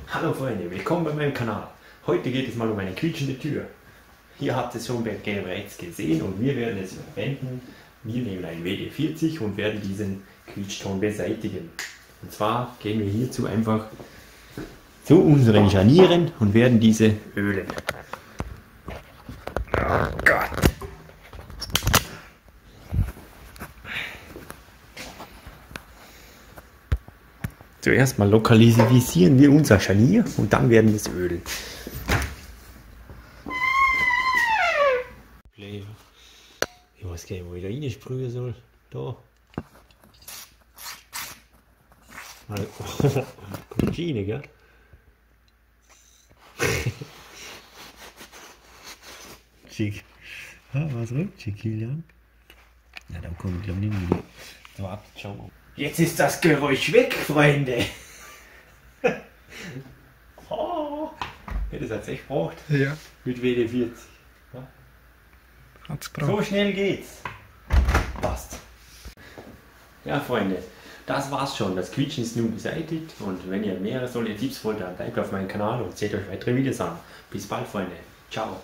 Hallo Freunde, willkommen bei meinem Kanal. Heute geht es mal um eine quietschende Tür. Hier habt ihr es schon bereits gesehen und wir werden es verwenden. Wir nehmen einen WD-40 und werden diesen Quietschton beseitigen. Und zwar gehen wir hierzu einfach zu unseren Scharnieren und werden diese ölen. Oh Gott! Zuerst mal lokalisieren wir unser Scharnier und dann werden wir es ölen. Ich weiß gar nicht, wo ich da reinsprühen soll. Da. Kommt Schiene, gell? Schick. Ja, was rutschig, Kilian? Ja, dann kommt ich glaube ich nicht mehr. Warte, schau mal. Jetzt ist das Geräusch weg, Freunde! Oh, ja, das hat es echt gebraucht. Ja. Mit WD-40. Ja. Hat's gebraucht. So schnell geht's. Passt. Ja, Freunde, das war's schon. Das Quietschen ist nun beseitigt. Und wenn ihr mehrere solche Tipps wollt, dann bleibt auf meinem Kanal und seht euch weitere Videos an. Bis bald, Freunde. Ciao.